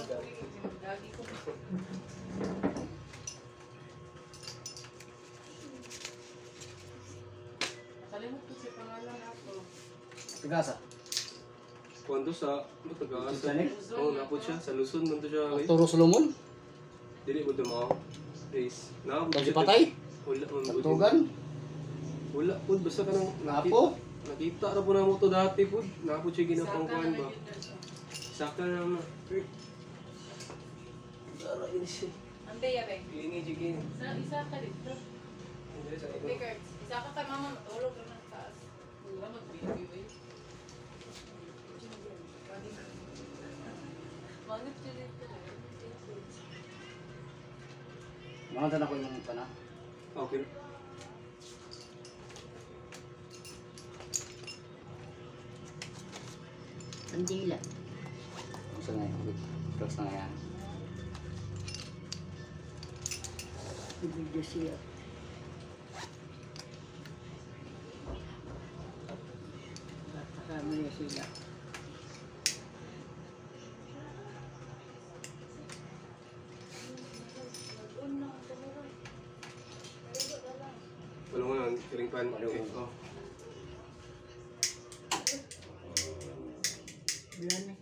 Lagi ko. Kalimut ko si pangalan ako. Tigasa. Kuwento sa Tagaasa. Oo, napod siya. Sa Luzon, nandito siya. Turo Solomon. Dili mo dumaw. Race. Napod Pag patay. Wala. Pagtugan. Wala po. Basta ka nang Napo. nakita na po na mo to dati po. Napod siya ginapangkuhan ba? Saka na. Dara ini siya. Ang beya, Beng. Ini jigin. Isa ka dito. Hindi sa ito. Baker, isa ka kay mama, matulog lang ng taas. Wala mag-baby. Mangit siya dito. Mga tanah ko yung pana. Okay. Kandila. Gusto na yun. Close na yan. Ibigyo siya. Kasama niya sila. Wala mo lang. Kiring pan. Okay. Oh. Wala na.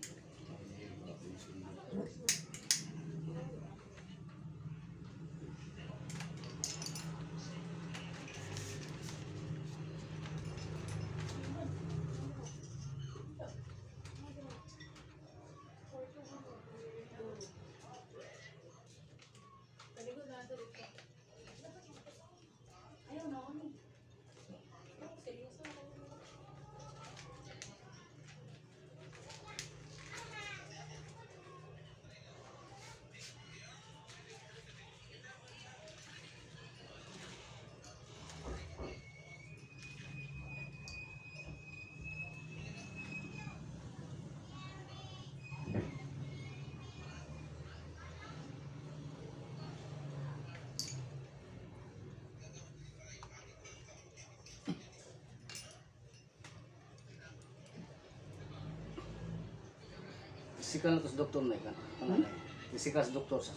Physical na to sa doktor na ikan. Ano na yun? Physical sa doktor sa.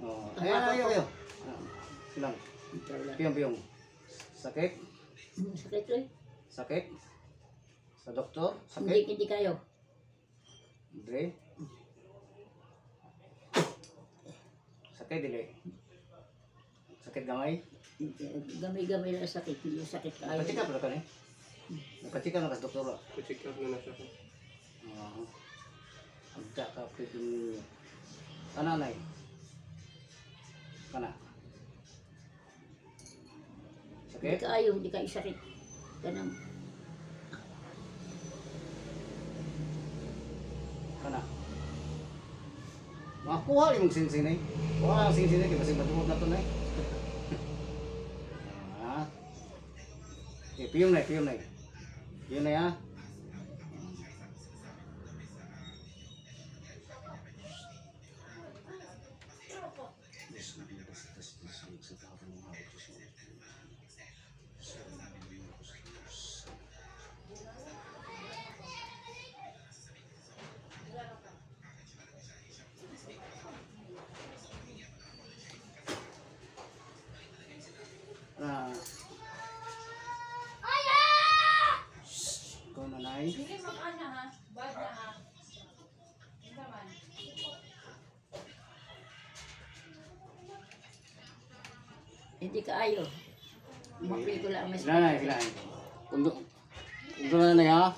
Oh, ayo. Silang. Piyong. Sakit? Sakit rin. Sakit? Sa doktor? Sakit? Hindi kayo. Andre? Sakit dili. Sakit gamay? Gamay-gamay na sakit. Hindi sakit kayo. Nagpa-check up na ka ni? Nagpa-check up na ka sa doktor? Check up na siya. Agda ka pwedeng kananay. Kana. Hindi Sakit? kayo. Hindi kayo sakit. Ganang. Kana. Makuha yung sinsing na eh. Kuha ang sinsing na eh. Kasi matuhod na ito na eh. Piyong na eh. Piyong na ya. Ikaw nanay. Hindi mag-ana ha. Bad na ha. Hindi naman. Hindi kayo. Mapili ko lang mas. Nanay. Kundo na nanay ha.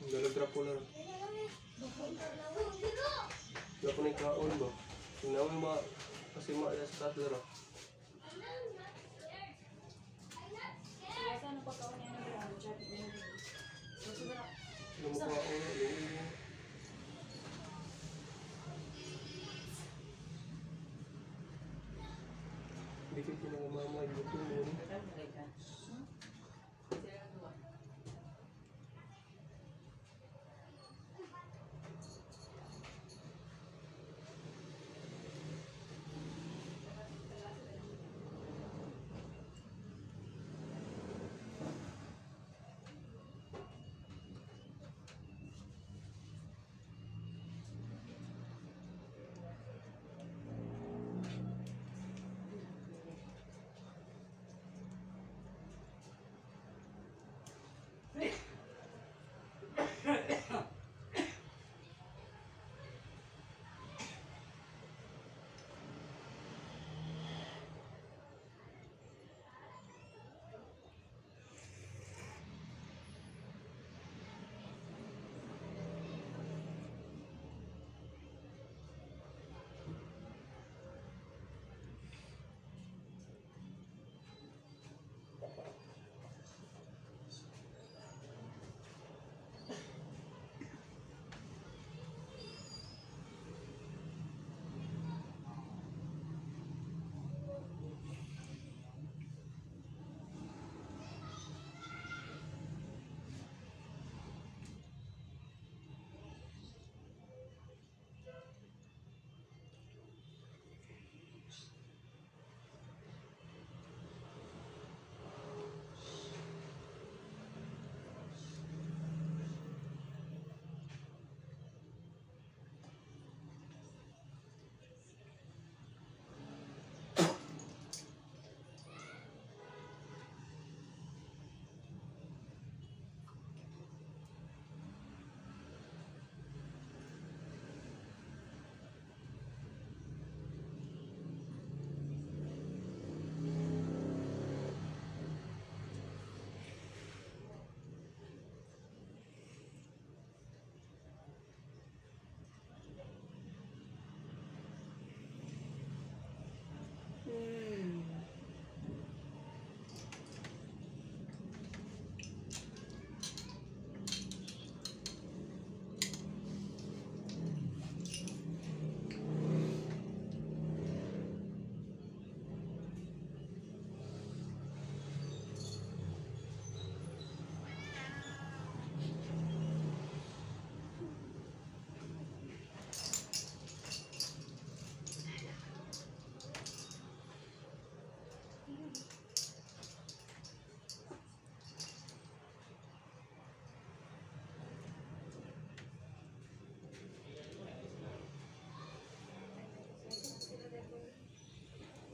Dalagra po lang. Wala po na ikaon ba? Sinawin kasi maalas sa tatlo. Dikit ko na mama, buto mo.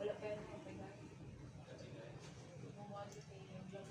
Wala pa yun ang pagkain. Gumawa si Tayo yung vlog.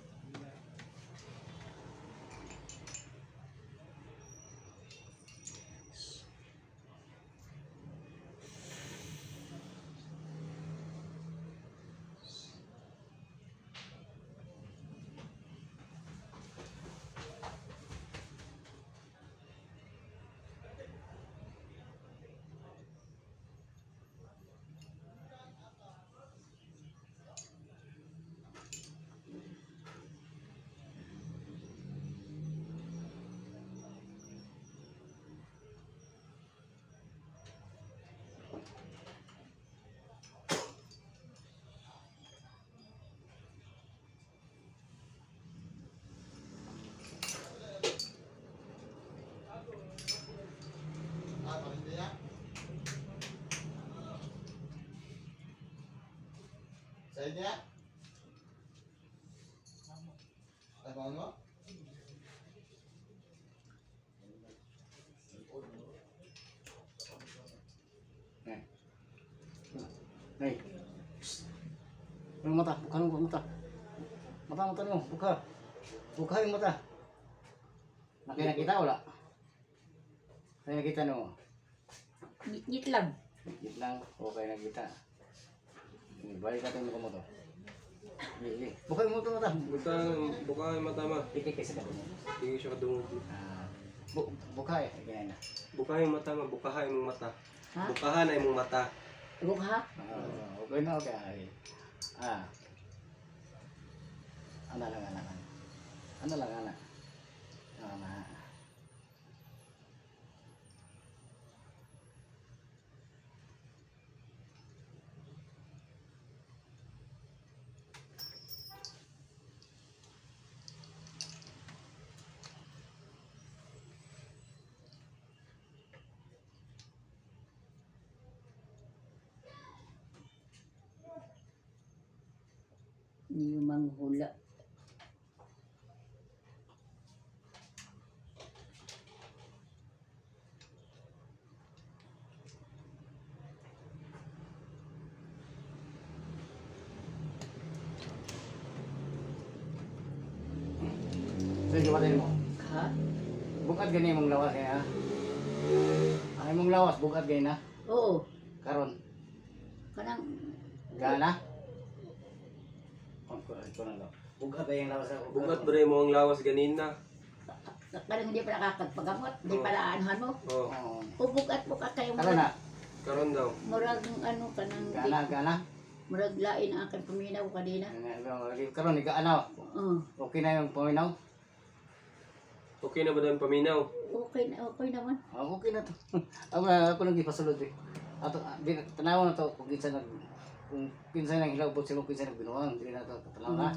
Sa inyo? Ay, bangon mo? Nay. Yung mata, buka mo mata. Mata mo, buka. Buka yung mata. Nakita wala? Nakita no. Ngit lang. Git lang, okay nakita. Balik natin yung mo to. Buka yung mata. Buka yung mata ma. Ikik kasi ka mo. Hindi siya kadungog. Buka eh, ganyan na. Buka yung mata ma, bukaha yung mata. Ha? Bukahan na yung mata. Bukha? Okay na, okay. Ano lang, anak. Ano lang, anak. Anak. Yung manghula. Sige, kapatid mo. Ha? Bukat gani mong lawas kaya. Ay mong lawas bukat gani na. Oo. Karon. Kanang Gana. Ko na daw. Bukat ba yung lawas ako? Bugat ba rin mo ang lawas ganina? parang hindi pa nakakagpagamot. Hindi pa naanuhan mo. Oo. Oo. Ubugat-bugat kayo Karon na. Karon daw. Murag ano ka nang Gana. murag lain ang aking paminaw kanina. Karon ni gaano. Oo. Okay na yung paminaw? Okay na ba daw yung paminaw? Okay naman. Okay na to. Ako nang ipasulod eh. Ato tanaw na to kung kinsa nang hilabot sila kinsa nang binuang, dili na to tanaw na.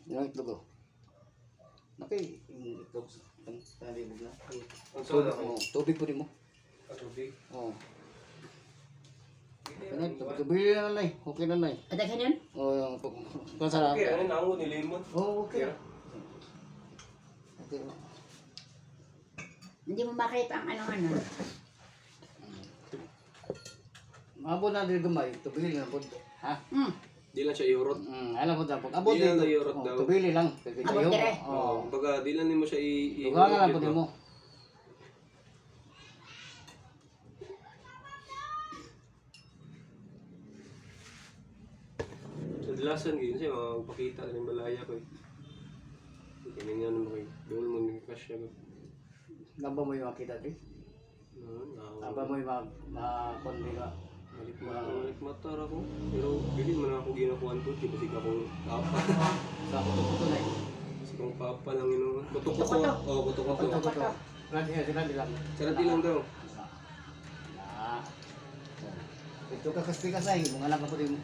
Yung itlog ko. Nakay, yung itlog sa talibog na. Ang soda ko. Tubig po din mo. Tubig. Oo. Tubig na na okay na na Adaghan yan? Oo, yung kung saan Okay, ano na ako ni lemon? Oo, okay. Okay. Hindi mo makita ang ano. Mabot na din gamay, tubig na po. Ha? Di lang siya iurot. Alam ko daw, pag abot Di lang din, tayo rot daw. tubig lang. Abot dire. Oo. Baga, di lang mo siya Tuga nga lang po din mo. Kadalasan ganyan siya, magpakita rin balaya ko eh. Ganyan nga naman kayo. Doon mo naging cash siya. Namba mo yung makita din. Namba mo yung mga kondi na. Malik matar ako. Pero dili man ako ginakuan to. Kasi akong papa. Sa kuto na eh. Kasi akong papa lang yun. Kuto-kuto. Oo, kuto-kuto. Kuto. Sila lang. Sarati lang daw. Na. Ito ka kaspi ka sa mga anak ko din.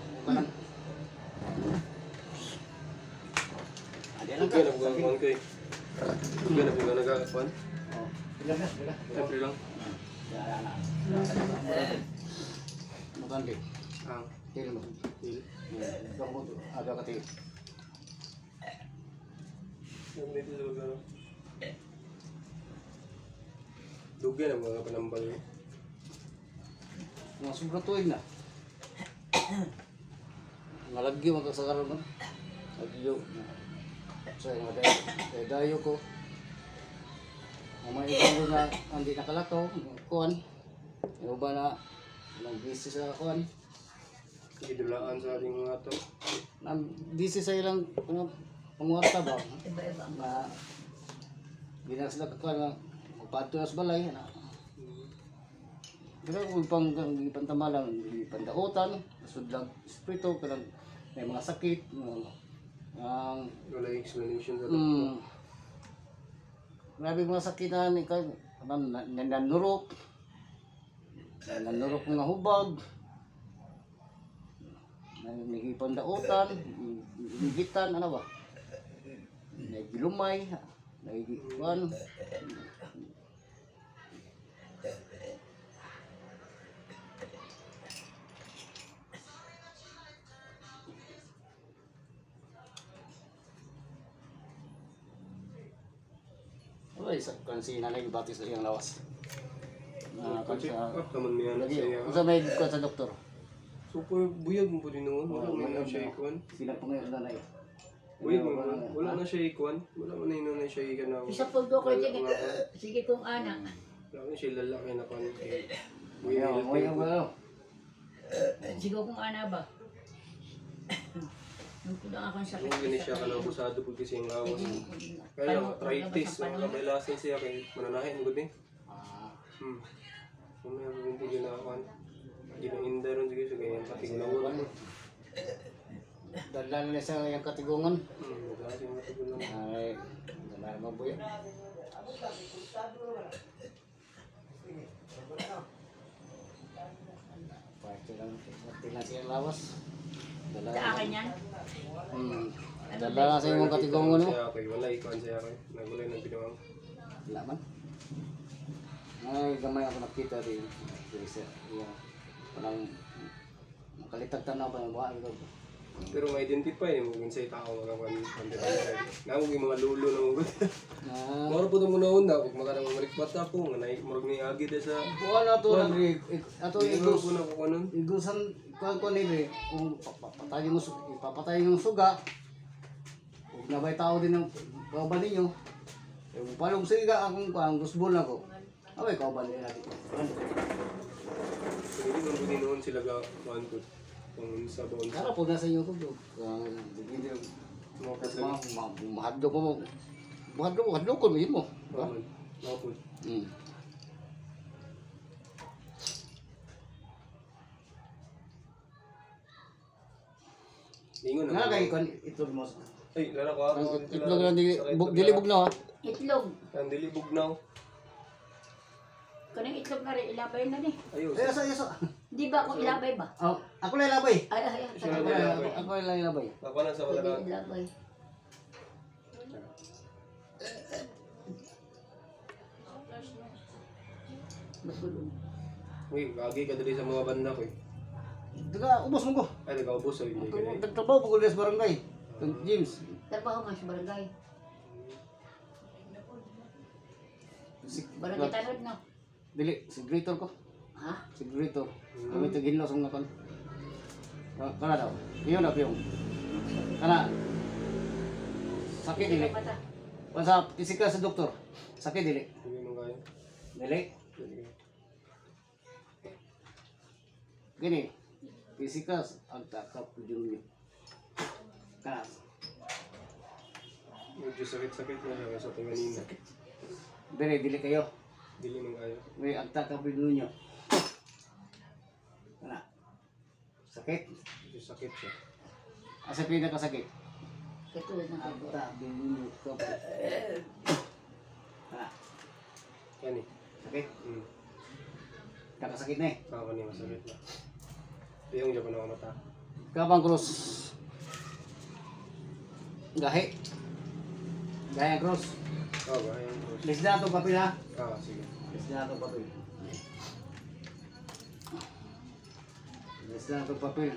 Ada lang Okay na po ang ko eh. Okay na po nga nagkakuan. Oh, bila. Siyempre lang. Maganda. Ah, Til mo. dili. Ada ka til. Dito sa lugar. Dugay na mga panambal. Mga sobrang tuig na. Ngalagyo mo sa karon mo. Lagyo. So, dayo ko. May ibang na hindi nakalakaw. Kuhan. Yung ba na nag-busy sa kuhan. Idulaan sa ating mga to. Busy sa ilang pangwarta ba? Iba-iba. Na hindi na sila kakuhan na magpato na sa balay. Pero kung pantama lang, pandautan, sudlag, espiritu, kanang may mga sakit, Wala yung explanation sa grabe mga sakit na nanurok, mga hubag, nagipandautan, nagigitan, ano ba? Nagilumay, nagigitan. Wala isa kansi nanay batis sa iyang lawas. Check up naman niya na Lagi, siya. usa may ko sa doktor. So, buyag mo po din noon. Wala man na siya ikuan. Sila po ngayon nanay. Buyag mo. Wala na siya ikuan. Wala man na yun na siya ikan na. Isa po do ko sige. Sige kung anak. Wala na siya lalaki na kan. Ngayon, Sige kung ana ba. Nung kulang akong sakit. Kung gani siya ka na abusado po kasi yung lawas. Kaya arthritis. Kabailasan siya kay mananahin. Good eh. So, may hindi ginakuan. Ginainda rin sige sa ganyan katiglawan. Dala na sa iyang katigungan. Kasi yung katiglawan. Ay, dala mo po yan. Pati lang siyang lawas. Sa akin yan. Dala sa imong katigong ano. Siya ako, wala ikuan siya ako. Nagulay ng pinawang. Wala man. Ay, gamay ako nakita rin. Sa iya. Parang makalitag tanaw pa ng buhay ko. Pero ma-identify mo kung sa'yo tao mga kwan. Namo yung mga lulo na mga Ah, moro po itong una-una, kung makarang marikbat ako, nga marag ni Agi dahil sa... wala to nagri. Ato Igos igos. po na ko nun. Igusan ko nila kung papatayin mo ipapatayin yung suga. Huwag na ba'y tao din ng kauban ninyo. Yung palong siga akong gusbol na ko. Abay kauban din natin. So, hindi man po din noon sila ka-kwan po. Kung sa doon. Kara po nasa inyo ko. Hindi Mga kasal. mahadlo ko mo. Mahadlo ko mo. Mga po. Hmm. Lingon Nga na. kay kon ito mo. Ay, lara ko ako. Itlog na dilibog na ha. Itlog. Ang dilibog na. Kanang itlog na rin, ilabay na ni. Ayos. Ay asa. Di ba kung ilabay ba? Oh, ako lang labay. Ay, Siya talaga. na labay. Ako lang labay. Ako na sa wala Pwede na. ilabay. Magulong. Uy, Agi ka dali sa mga banda ko eh. Daga ubos mo ko. Ay, nagkaubos so hindi ka na eh. Nagtrabaho po ko sa barangay. Kang James. Trabaho man sa barangay. Barangay tanod na. Dili, segregator ko. Ha? Segregator. Kami tighinlo sa mga kon. Kana daw. Iyon na piyong. Kana. Sakit dili. Mata. Sa pisikal sa doktor. Sakit dili. Hindi mo kaya. Dili. Gini. Pisikal ang takap dili. Kana. Medyo sakit-sakit na siya sa tinganina. Dili kayo. Dili mo kaya. May ang takap ninyo. Kana. Sakit. Medyo sakit siya. Asa pinakasakit? Katulad ng Ang ako. takap ninyo. Kana. Yan eh. Sakit. Hmm. Kakasakit na eh. Ako niya masakit na. Yung Japan ako mata. Kapang cross. Gahi. Gahi ang cross. Oo, gaya yung cross. Lisda itong papel ha. Ah, sige. Lisda itong papel. Lisda itong papel.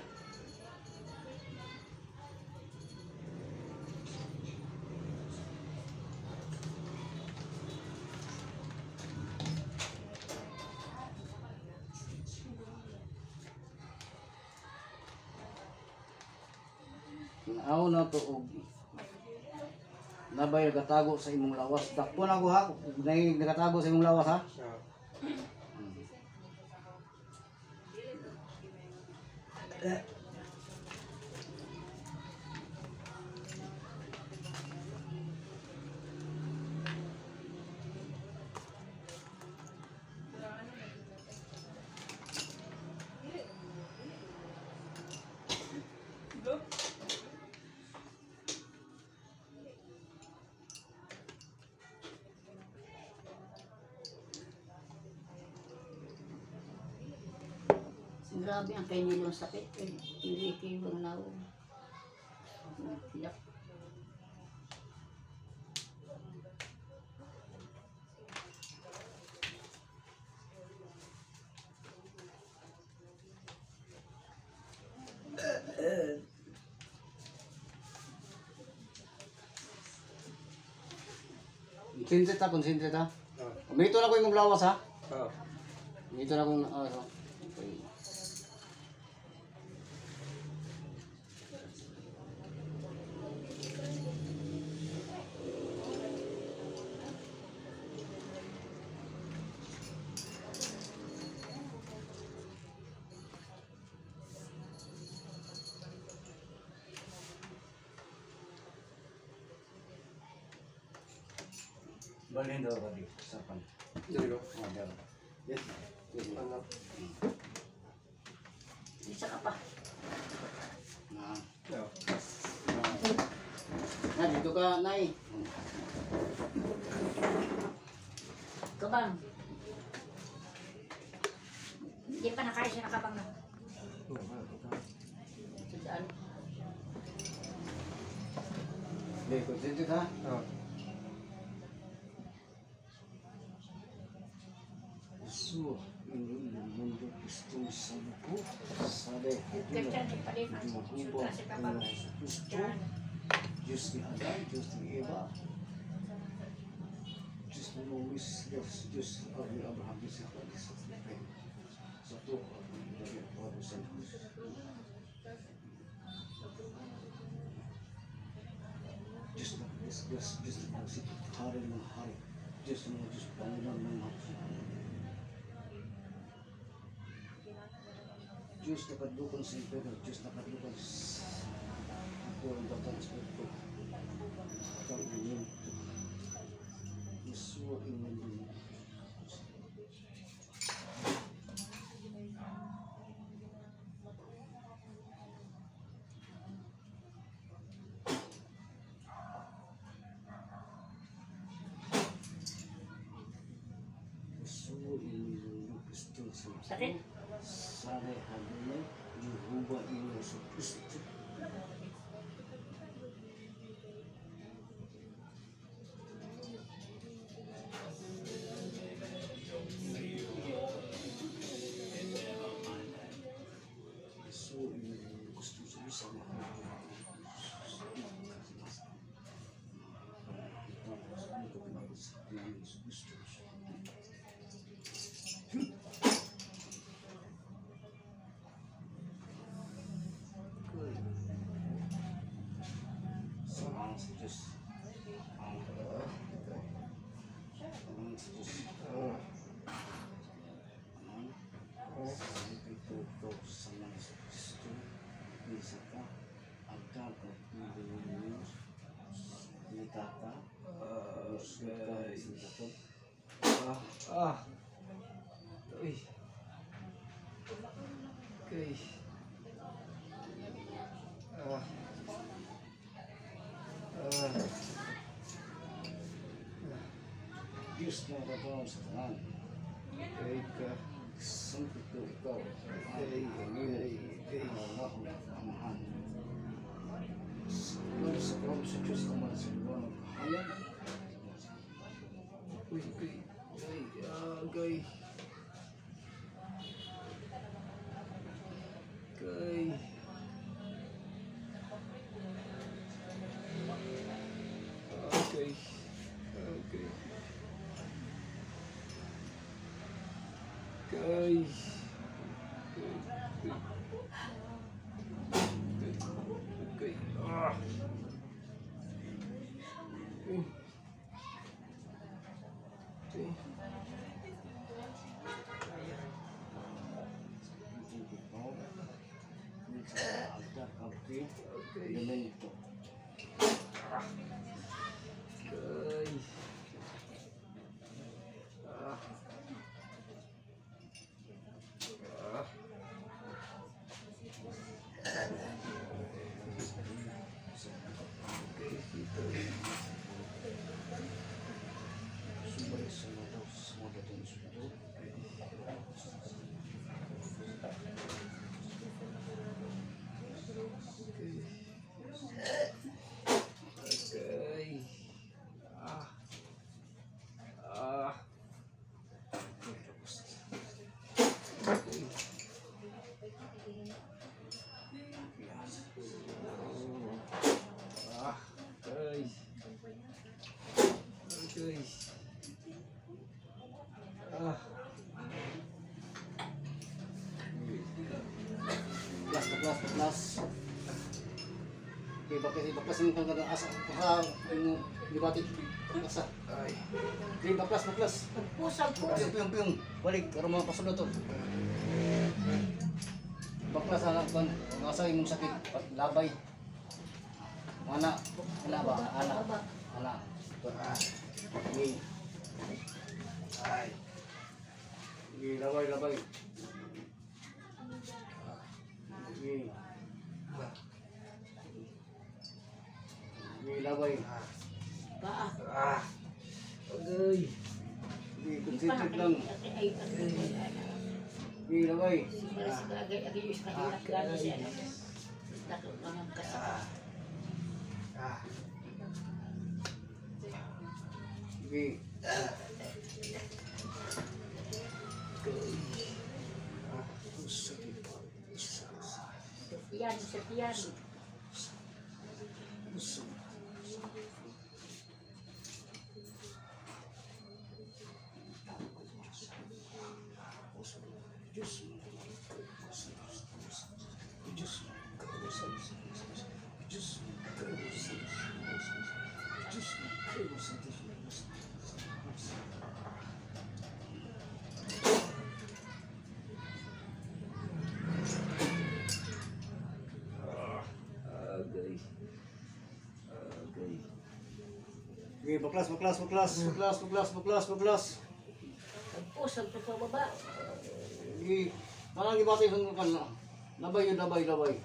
Naaw na to og nabay nagatago sa imong lawas. Dakpo na ko ha. Nay nagatago sa imong lawas ha. Ah. Grabe ang kay nilong sakit. Hindi kayo bang naon. Tilak. Concentrate ha. Ah. Umito na ko imong lawas ha. Ah. Umito na kong okay. Balhin daw ka di. Sapan. Dili ko. Oh, daw. Yes. Yes. Ano? Isa ka pa. Na. Yeah. Na dito ka, nay. Kabang. Hindi pa nakaya siya nakabang na. Saan? Hindi, concentrate ha. Oh. So, yung mundo gusto sa buko, sabi, Kacang di palihan. Sudah sa kapag. gusto, Diyos ni Adan, Diyos ni Eva, Diyos ni Mois, Diyos ni Abraham, Diyos ni Abraham, sa buko, sa Diyos na si hari ng hari, Diyos na Diyos Panginoon ng mga Diyos na kadlukon sa impero, Diyos na kadlukon sa ang datang espiritu. Kang inyong Yesus inyong dunia. Yesus inyong Kristo Sakit? Sare Hadune Jehovah Yesus Kristo. Uy. Okay. Diyos na rabaw sa tanan. Okay ka. Sangkot ko ikaw. Okay. Allah na amahan. Sa kalam sa Diyos naman sa luwa ng kahayan. Uy, okay. Okay. Okay. Okay. Okay. Okay. Okay. Ah. Okay. Okay. Altar kabri. Okay. Dengan itu. Okay. Ah. Ah. Okay, kita. Sumber semua datang itu. Okay. Ah. Ah. Okay. Ah. Okay. Okay. Ah. Plus. Okay, baklas yung kung nag-asa. Baka yung libati. Asa. Ay. Okay, baklas. Pusang puso. Piyong. Balik, para mga pasunod to. Baklas anak kon, asa imong sakit, labay. Ana ba? Ana. Ni. Ay. Ni labay. Ni. Ni labay. Paa. Ah. Okay. Ni concentrate lang. Ni labay. Ah. Okay. Yan, sa tiyan. Agay. Agay. Okay, baklas. Pusag to sa baba. Okay. Parang ibati sa kan. Labay.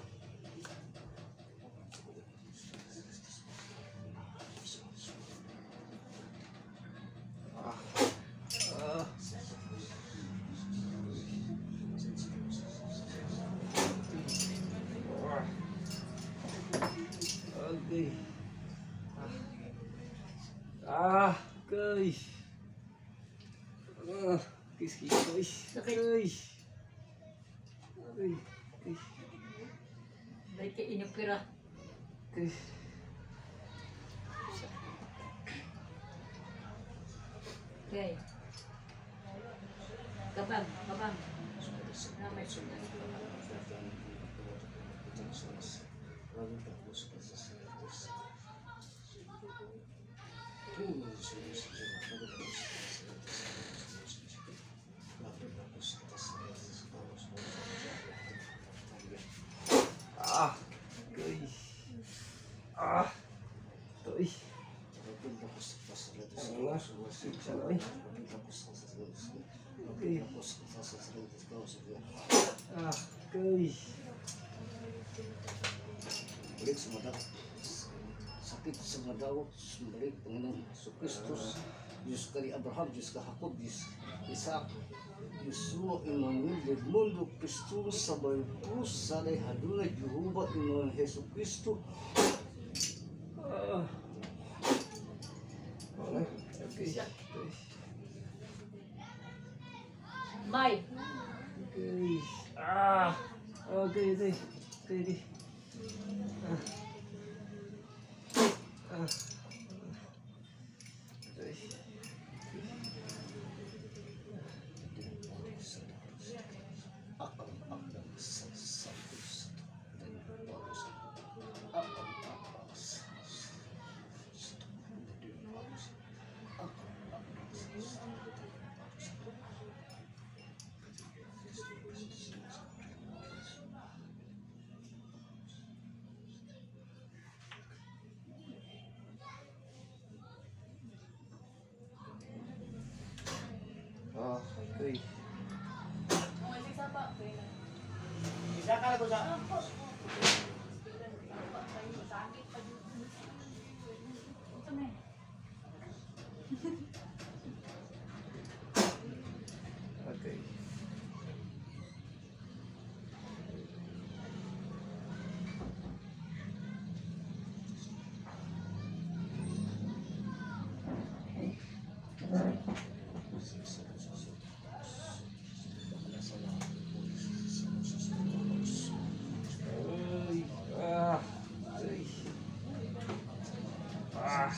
Ah. Agay. Ah, guys. Guys. Sakit. Guys. Agay. Balik ka inupira. Guys. Okay. Kabang. Namay sugat. Ah, guys. Ah. Toy. Wala. Siksa na eh. Okay. Ah, guys. Balik sa madaw. Sakit sa madaw. Balik, Panginoon Hesus Kristus. Diyos ka ni Abraham, Diyos ka Jacob, Diyos Isaac. Yeshua Emmanuel, Edmundo Kristus, Sabay Cruz, Salay Hadunay, Jehovah Emmanuel, Hesus Kristus. Ah. Wala. Okay. May. Guys. Ah. Okay. Ah. Ah. Okay. Isa ka na ko sa... Okay. Ay, ah, ay. Ah.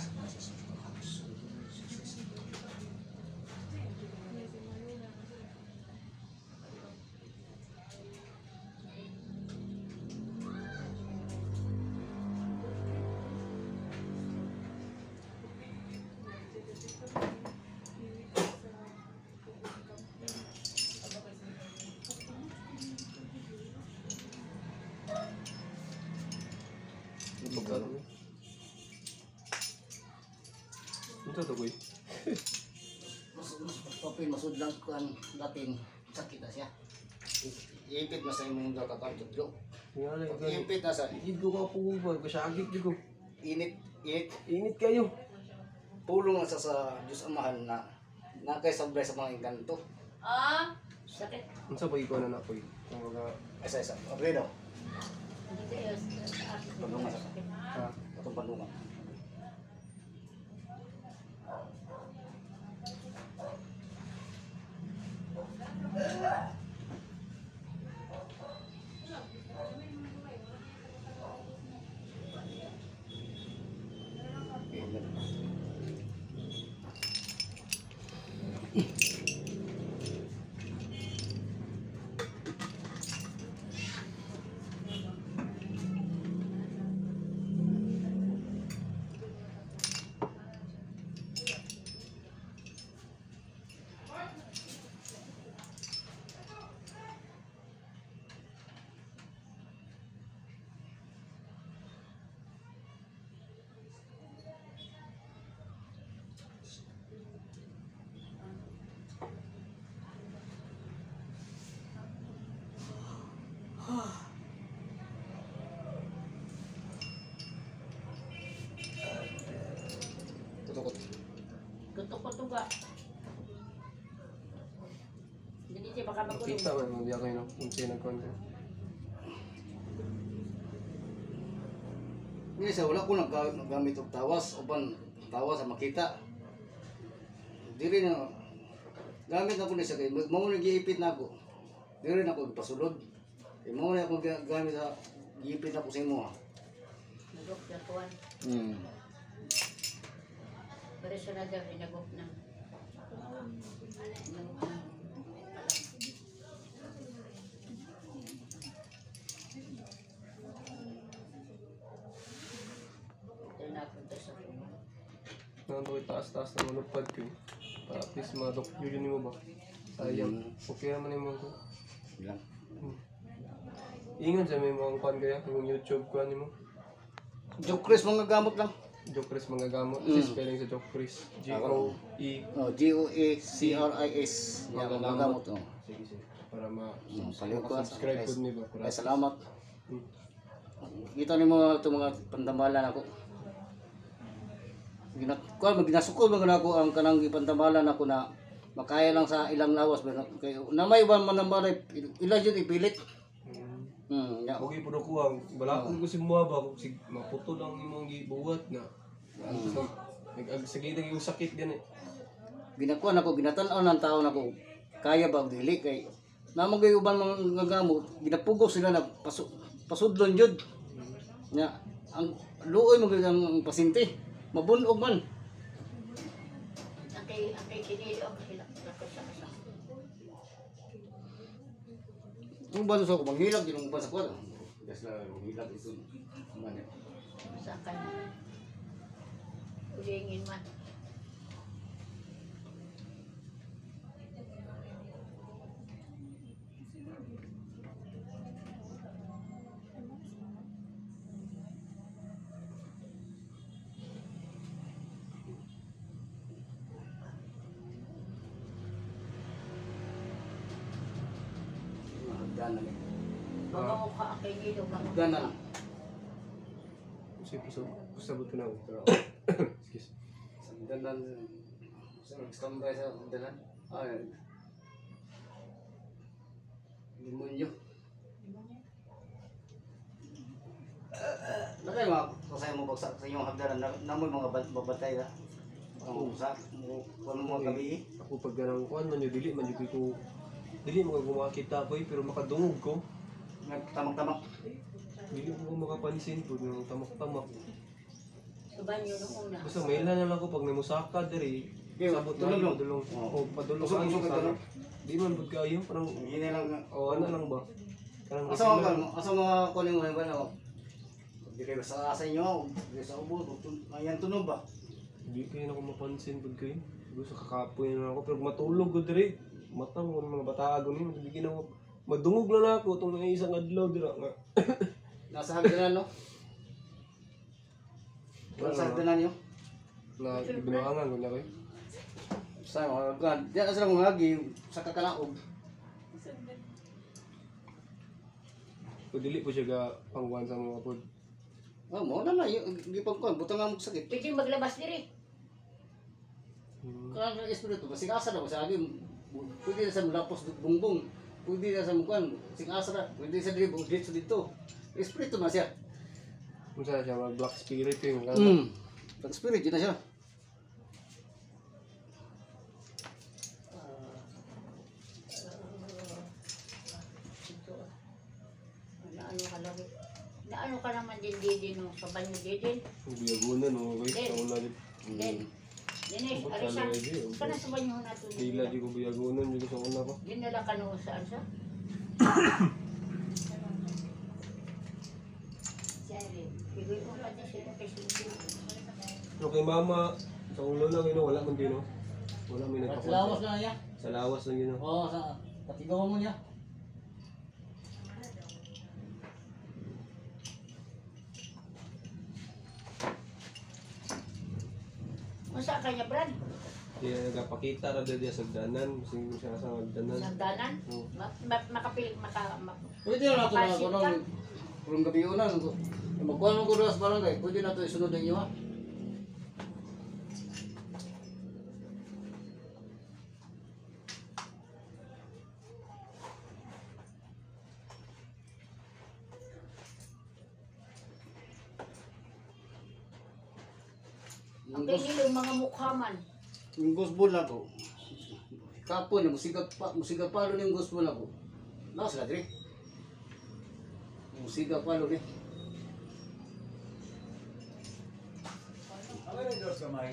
Magkano? Ito to, boy. Papay masudlang kan dating sakit na siya. Iipit na sa imong kakakantudlo. Nga lang, Iipit na sa Igid ko ka po ba? Kasagit ko. init. Init kayo. Pulong na sa Diyos Amahan na nakaisabay sa mga inganto. Sakit. Ang sabay ko na po yun. Isa. Okay daw. Hindi kayo sa akin. Pandungan sa Ha? Itong pandungan. Tutukot. Tutok-tutok ka. Hindi siya baka magulong. Kita man, hindi ako yun. Hindi nagkontent. Hindi sa wala ko naggamit og tawas uban tawas sa makita. Dili na gamit na ko ni sa kay mao na giipit na ako. Dili na ako pasulod. Mao na ako gamit sa giipit na ko sa imo. Nagok na tuwan. Pero siya na dyan, nagok na. Nagok na. Ito na punta sa mga. Nandun ko'y taas-taas na manupad ko. Para at least ma-doctor yun mo ba? Sayang. Okay naman yung mga ko. Bilang. Ingon sa may mga kuhan kaya, yung YouTube kuhan mo. Jokres mga gamot lang. Jokris mga gamot. Kasi spelling sa Jokris. G-O-E. Oh, G-O-A-C-R-I-S. Yan Mga mga gamot. Oh. Sige, sige. Para Subscribe ma-subscribe po niyo ba? Ay, salamat. Kita ni mo itong mga pantambalan ako. Ginasukol mga ako ang kanang pantambalan ako na makaya lang sa ilang lawas. Kaya na may iban manambalay, ilan yun ipilit. Ya. Okay po na ko ang balakon ko si mga ba kung maputo lang yung mga gibuhat na. Nag-agsagitang yung sakit din eh. Ginakuan ako, ginatanaw ng tao na ko. Kaya ba dili kay namang gayuban mga gamot, ginapugos sila na pasudlon jud. Nya ang luoy mo ang pasyente, mabunog man. Ang kay kinilo, ang hilak sa kasa. Kung ba sa ko manghilak yung ba sa ko. Gas la manghilak isun. Man. Sa kanya. Ulingin man. Hagdan na. Mga mukha ang kay Nilo. Hagdan na. Kasi pasabot ko na ako. Pero, excuse. Hagdan na. Sa nag-standby sa hagdan. Ay. Limonyo. Nakay mga kasaya mo bagsak sa inyong hagdanan na mo mga babatay na. Ang usa mo mga gabi. Ako pag ganang kuhan man yung dili man yung ko dili mo gumakita ko pero makadungog ko. Nagtamak-tamak. Dili ko makapansin po ng tamak-tamak. Sa banyo nung una. Basta may ilan lang ako pag namusaka diri. Sabot na tulog. padulong. Oo. O padulong Usok, kayo usok, sa tulog. di man bud kayo parang Hindi lang. o ano lang ba? Kanang Asa mga kuning mo ba na? Dire sa inyo, dire sa ubos, ayan tunog ba? Hindi kayo na ako mapansin pag kayo. Gusto kakapoy na ako pero matulog ko diri. Mata mo ng mga batago ni mabigyan ako. Madungog na ako tong isang adlaw dira nga. Nasa hagdanan no? Nasa hagdanan niyo? Na binuangan ko na kayo. Sa mga hagdan. Diyan na sila mga hagi sa kakalaog. Kung dili po siya ka pangguan sa mga pod. Oh, mo na na di pa ko butang ang sakit. Pwede maglabas diri. Kan espiritu basig asa na sa agi. Pwede na sa lapos bungbong. Pwede na sa mukan sing asa na. Pwede sa diri dito. Espiritu na siya. Kung saan siya mag black spirit yung Pag spirit yun na siya. Naano ka naman din no sa banyo din. Biyagunan o guys, Din. sa una din. Then, Dinis, Abot arisa. sana lagi, okay. Kana sa banyo nato. Dila di ko biyagunan di ko sa una ko. Dinala ka no saan sa? Sari, bigay ko pa din sila kay Susi. Pero kay mama, sa ulo lang yun, wala man din, no? Wala may Sa lawas nagpapunta. na niya. Sa lawas lang yun, no? Oo, sa patigawan mo niya. Unsa kanya Brad? Kaya nagapakita ra dia sa danan, sing siya sa danan. Nagdanan? Oo. Makapil Pwede na nato na Pansin kuno ka? kung gabi una magkuhan mo ko sa barangay, pwede na to isunod ninyo ha. Ang nilo mga mukha man. Yung gospel na ko. Kapon na musiga palo ning gospel na ko. Lawas la dire. Musiga palo ni. Ano yung Diyos kamay?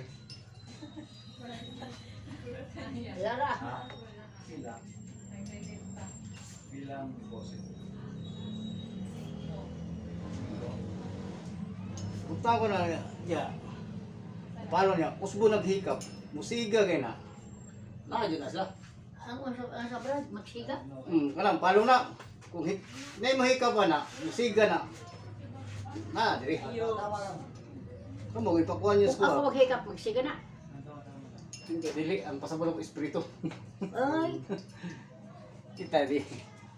Lara. Ha? Sila. Bilang deposit. Punta ko na ya. Palo niya, usbo naghikap. Musiga kay na. Na na sila. Ang sa Brad, magsiga. Kanang palo na. Kung nay mahikap pa na, musiga na. Na dire. Kamo ipakuan niyo Kung ako ko. maghikap, magsiga na. Hindi dili ang pasabot ng espiritu. Ay, Kita di.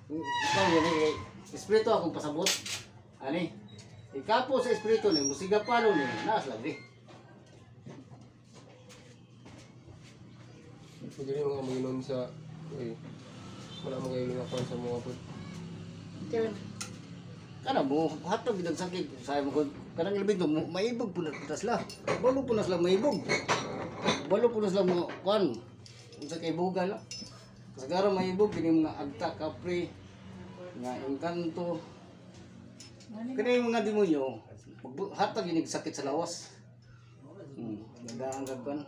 Ikaw yun eh. Espiritu akong pasabot. Ani? Ikapo sa espiritu ni, musiga palo ni, naas lang di. Pwede rin mga maginom sa... wala mga ilang ako sa mga po. tiyan. Kana mo, hatag gidang sakit. Sayo mo ko, kanang ilbig to, maibog po na sila. Balo po na sila maibog. Balo po na sila mga, kuan, sa kaibugan la. Kasagara maibog, kini mga agta, kapre, nga engkanto. Kani yung mga demonyo, hatag yun sakit sa lawas. Nagaanggap kan.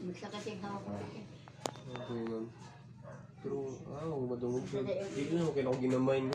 Magsakating ako ko. Okay, ma'am. Pero, madungog siya. Hindi na, kailangan ko ginamain.